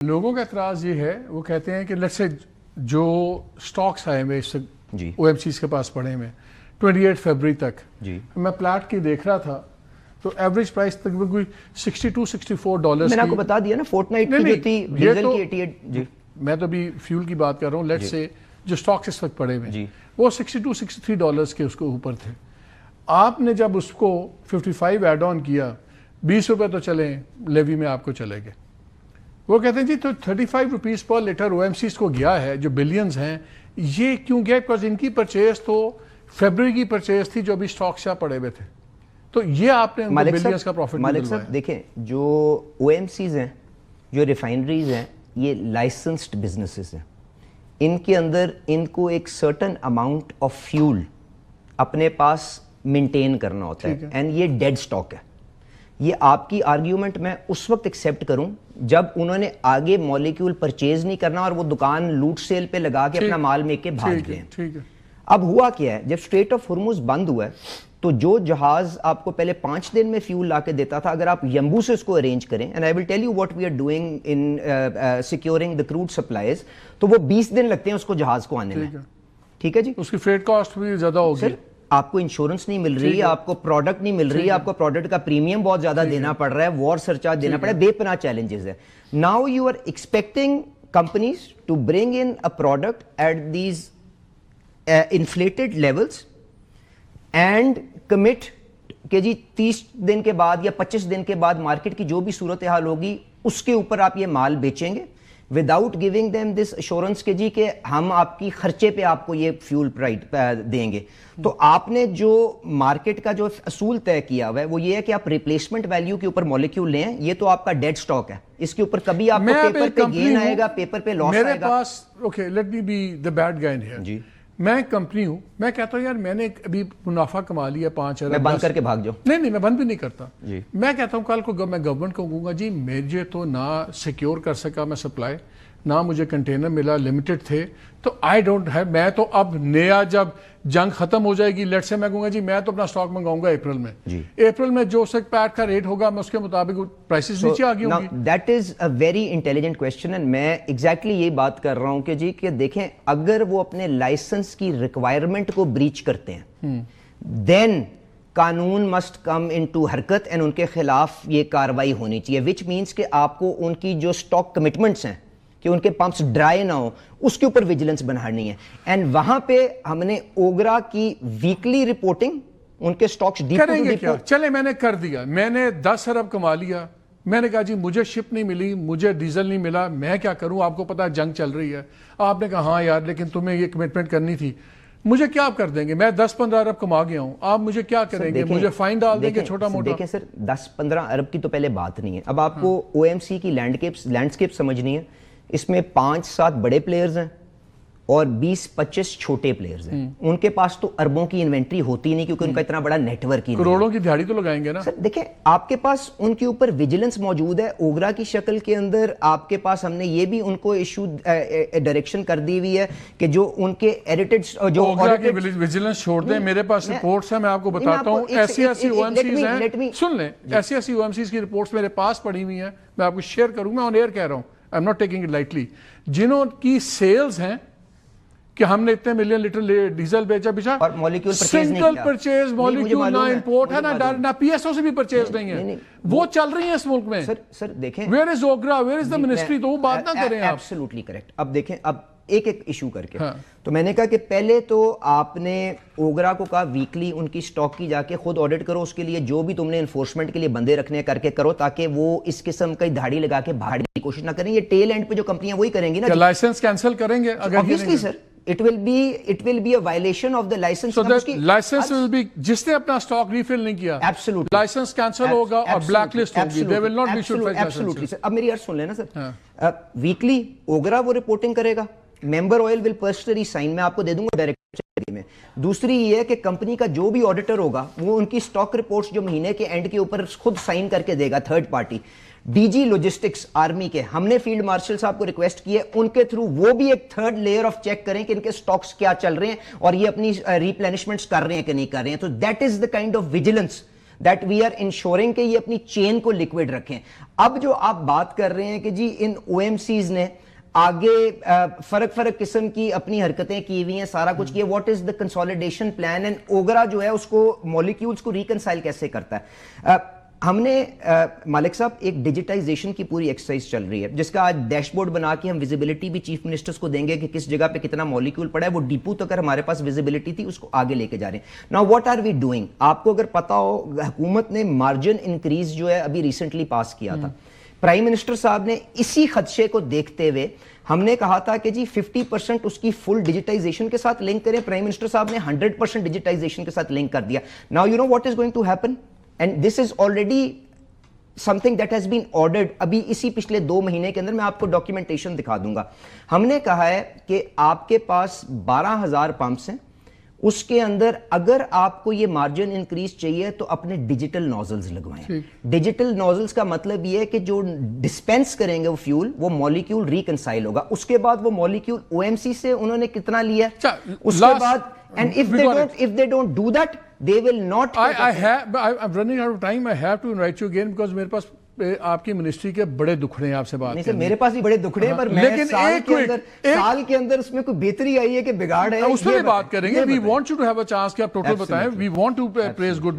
لوگوں کا اعتراض یہ ہے، وہ کہتے ہیں کہ لیٹس سے جو سٹاکس آئے ہوئے اس جی او ایم سیز کے پاس پڑے ہوئے 28 فروری تک، جی میں پلاٹ کی دیکھ رہا تھا تو ایوریج پرائس تقریباً کوئی $62-64 میں نے آپ کو بتا دیا نا فورٹ نائٹ کی جو تھی ڈیزل کی 88 جی میں تو ابھی فیول کی بات کر رہا ہوں، لیٹس سے جو سٹاکس اس وقت پڑے ہوئے جی وہ $62-63 کے اس کو اوپر تھے. آپ نے جب اس کو 55 ایڈ آن کیا، $20 تو چلیں لیوی میں آپ کو چلے گئے. وہ کہتے ہیں جی تو 35 rupees per litre O M Cs کو گیا ہے جو بلینز ہیں، یہ کیوں گیا؟ بیکاز ان کی پرچیز تو فیبرری کی پرچیز تھی جو ابھی سٹاک سے پڑے ہوئے تھے، تو یہ آپ نے بلینز کا پروفٹ مالک صاحب دیکھیں جو او ایم سیز ہیں، جو ریفائنریز ہیں، یہ لائسنسڈ بزنسز ہیں. ان کے اندر ان کو ایک سرٹن اماؤنٹ آف فیول اپنے پاس مینٹین کرنا ہوتا ہے اینڈ یہ ڈیڈ سٹاک ہے. یہ آپ کی آرگیومنٹ میں اس وقت ایکسیپٹ کروں جب انہوں نے آگے مولیکیول پرچیز نہیں کرنا اور وہ دکان لوٹ سیل پہ لگا کے اپنا مال میں کے بھاگ گئے ہیں. اب ہوا کیا ہے، جب اسٹریٹ آف ہرمز بند ہوا ہے تو جو جہاز آپ کو پہلے 5 دن میں فیول لا کے دیتا تھا، اگر آپ یمبو سے اس کو ارینج کریں، and I will tell you what we are doing in securing the crude supplies, تو وہ 20 دن لگتے ہیں اس کو جہاز کو آنے میں. ٹھیک ہے جی، اس کی فریٹ کاسٹ بھی زیادہ ہوگی، آپ کو انشورنس نہیں مل رہی ہے، آپ کو پروڈکٹ نہیں مل رہی ہے، آپ کو پروڈکٹ کا پریمیم بہت زیادہ دینا پڑ رہا ہے، وار سرچارج دینا پڑ رہا ہے، بے پناہ چیلنجز ہے. Now you are expecting companies to bring in a product at these inflated levels and commit کہ جی 30 دن کے بعد یا 25 دن کے بعد مارکیٹ کی جو بھی صورتحال ہوگی اس کے اوپر آپ یہ مال بیچیں گے without giving them this assurance کہ جی کہ ہم آپ کی خرچے پہ آپ کو یہ فیول پرائز دیں گے. تو آپ نے جو مارکیٹ کا جو اصول طے کیا ہوا ہے وہ یہ ہے کہ آپ ریپلیسمنٹ ویلیو کے اوپر مولیکیول لیں. یہ تو آپ کا ڈیڈ سٹاک ہے، اس کے اوپر کبھی آپ کو پیپر پہ گین آئے گا، پیپر پہ لاس آئے گا. میرے پاس okay let me be the bad guy here. جی میں کمپنی ہوں، میں کہتا ہوں یار میں نے ابھی منافع کما لیا 5 ارب، میں بند کر کے بھاگ جاؤں. نہیں میں بند بھی نہیں کرتا. جی میں کہتا ہوں کل کو میں گورنمنٹ کو کہوں گا جی مجھے تو نہ سیکیور کر سکا میں سپلائی، نہ مجھے کنٹینر ملا، لمیٹڈ تھے، تو آئی ڈونٹ ہیو، میں تو اب نیا جب جنگ ختم ہو جائے گی لیٹ سے میں کہوں گا جی میں تو اپنا سٹاک منگاؤں گا اپریل میں. اپریل میں جو پیٹ کا ریٹ ہوگا میں اس کے مطابق پرائسز نیچے آ گئی ہوں گی. That is a very intelligent question and میں ایگزیکٹلی یہی بات کر رہا ہوں کہ جی کہ دیکھیں اگر وہ اپنے لائسنس کی ریکوائرمنٹ کو بریچ کرتے ہیں دین قانون مسٹ کم انٹو حرکت اینڈ ان کے خلاف یہ کاروائی ہونی چاہیے، وچ مینس کہ آپ کو ان کی جو سٹاک کمٹمنٹس ہیں کہ ان کے پمپس ڈرائی نہ ہو اس کے اوپر ویجیلنس بڑھانی ہے. اینڈ وہاں پہ ہم نے اوگرا کی ویکلی رپورٹنگ ان کے سٹاکس کریں گے کیا؟ چلے میں نے کر دیا، میں نے 10 ارب کما لیا، میں نے کہا جی مجھے شپ نہیں ملی، مجھے ڈیزل نہیں ملا، میں کیا کروں؟ آپ کو پتا جنگ چل رہی ہے. آپ نے کہا ہاں یار لیکن تمہیں یہ کمٹمنٹ کرنی تھی، مجھے کیا آپ کر دیں گے؟ میں 10-15 ارب کما گیا ہوں، آپ مجھے کیا کریں گے؟ مجھے فائن ڈال دیں گے چھوٹا موٹا؟ دیکھیں سر 10-15 ارب کی تو پہلے بات نہیں ہے. اب آپ کو او ایم سی کی لینڈسکیپ سمجھنی ہے. اس میں 5-7 بڑے پلیئرز ہیں اور 20-25 چھوٹے پلیئرز ہیں. ان کے پاس تو اربوں کی انوینٹری ہوتی نہیں کیونکہ ان کا اتنا بڑا نیٹ ورک ہی نہیں. کروڑوں کی دہاڑی تو لگائیں گے نا. سر دیکھیں آپ کے پاس ان کے اوپر ویجیلنس موجود ہے اوگرا کی شکل کے اندر. آپ کے پاس ہم نے یہ بھی ان کو ایشو ڈائریکشن کر دی ہوئی ہے کہ جو ان کے ایڈیٹڈ جو اوگرا کی ویجیلنس چھوڑ دیں، میرے پاس رپورٹس ہیں، میں آپ کو بتاتا ہوں. ایسی او ایم سیز ہیں، سن لیں، ایسی او ایم سیز کی رپورٹس میرے پاس پڑی ہوئی ہیں، میں آپ کو شیئر کروں. میں آن ایئر کہہ رہا ہوں، I'm not taking it lightly. جنہوں کی سیلز ہیں کہ ہم نے اتنے ملین لیٹر ڈیزل بیچا اور مولیکیول پرچیز نہیں کیا، سنگل پرچیز مولیکیول نہ امپورٹ ہے نہ پی ایس او سے بھی پرچیز نہیں ہے، وہ چل رہی ہیں اس ملک میں. سر دیکھیں where is OGRA, where is the ministry? تو وہ بات نہ کریں آپ. Absolutely correct. اب دیکھیں اب ایک ایشو کر کے تو میں نے کہا کہ پہلے تو آپ نے اوگرا کو کہا ویکلی ان کی سٹاک کی جا کے خود آڈٹ کرو، اس کے لیے جو بھی تم نے انفورسمنٹ کے لیے بندے رکھنے کر کے کرو تاکہ وہ اس قسم کی دھاڑی لگا کے بھاگنے کی کوشش نہ کریں. یہ ٹیل اینڈ پہ جو کمپنیاں وہی کریں گی نا. لائسنس کینسل کریں گے اگر obviously sir it will be a violation of the license. So that license will be جس نے اپنا سٹاک ریفل نہیں کیا absolutely لائسنس کینسل ہوگا اور بلیک لسٹ ہوگی. They will not be issued fresh licenses. اب میری عرض سن لینا سر. ویکلی اوگرا وہ رپورٹنگ کرے گا، ممبر آئل ول پرسنلی سائن، میں آپ کو دے دوں گا ڈائریکٹ میں. دوسری یہ ہے کہ کمپنی کا جو بھی آڈیٹر ہوگا وہ ان کی سٹاک رپورٹس جو مہینے کے اینڈ کے اوپر خود سائن کر کے دے گا third party. D G logistics army کے ہم نے فیلڈ مارشل صاحب کو ریکویسٹ کی ہے ان کے تھرو وہ بھی ایک تھرڈ لیئر آف چیک کریں کہ ان کے سٹاکس کیا چل رہے ہیں اور یہ اپنی ریپلینشمنٹس کر رہے ہیں کہ نہیں کر رہے ہیں. تو that is the kind of vigilance that we are ensuring کہ یہ اپنی چین کو لکوڈ رکھیں. اب جو آپ بات کر رہے ہیں کہ جی ان OMCs نے آگے فرق قسم کی اپنی حرکتیں کی ہوئی ہیں, سارا کچھ کیا, what is the consolidation plan, and OGRA جو ہے اس کو مالیکیولز کو ریکنسائل کیسے کرتا ہے. ہم نے مالک صاحب ایک ڈیجیٹائزیشن کی پوری ایکسرسائز چل رہی ہے جس کا آج ڈیش بورڈ بنا کے ہم ویزیبلٹی بھی چیف منسٹرز کو دیں گے کہ کس جگہ پہ کتنا مالیکیول پڑا ہے. وہ ڈیپو تک ہمارے پاس ویزیبلٹی تھی, اس کو آگے لے کے جا رہے ہیں. Now what are we doing, آپ کو اگر پتا ہو حکومت نے مارجن انکریز جو ہے ابھی ریسنٹلی پاس کیا تھا. پرائم منسٹر صاحب نے اسی خدشے کو دیکھتے ہوئے ہم نے کہا تھا کہ جی 50% اس کی فل ڈیجیٹائزیشن کے ساتھ لنک کریں. پرائم منسٹر صاحب نے 100% ڈیجیٹائزیشن کے ساتھ لنک کر دیا. Now you know what is going to happen, and this is already something that has been ordered. ابھی اسی پچھلے 2 مہینے کے اندر میں آپ کو ڈاکیومنٹیشن دکھا دوں گا. ہم نے کہا ہے کہ آپ کے پاس 12,000 پمپس ہیں, اس کے اندر اگر آپ کو یہ مارجن انکریز چاہیے تو اپنے ڈیجیٹل نوزلز لگوائیں. ڈیجیٹل نوزلز کا مطلب یہ ہے کہ جو ڈسپینس کریں گے وہ فیول, وہ مالیکیول ریکنسائل ہوگا. اس کے بعد وہ مالیکیول OMC سے انہوں نے کتنا لیا, اس کے بعد, and if they don't do that they will not. I'm running out of time. I have to invite you again because میرے پاس آپ کی منسٹری کے بڑے دکھڑے ہیں آپ سے بات کرنے. میرے پاس بھی بڑے دکھڑے ہیں, پر میں سال کے اندر اس میں کوئی بہتری آئی ہے کہ بگاڑ ہے, اس پہ بھی بات کریں گے. We want you to have a chance کہ آپ ٹوٹل بتائیں. We want to praise good work.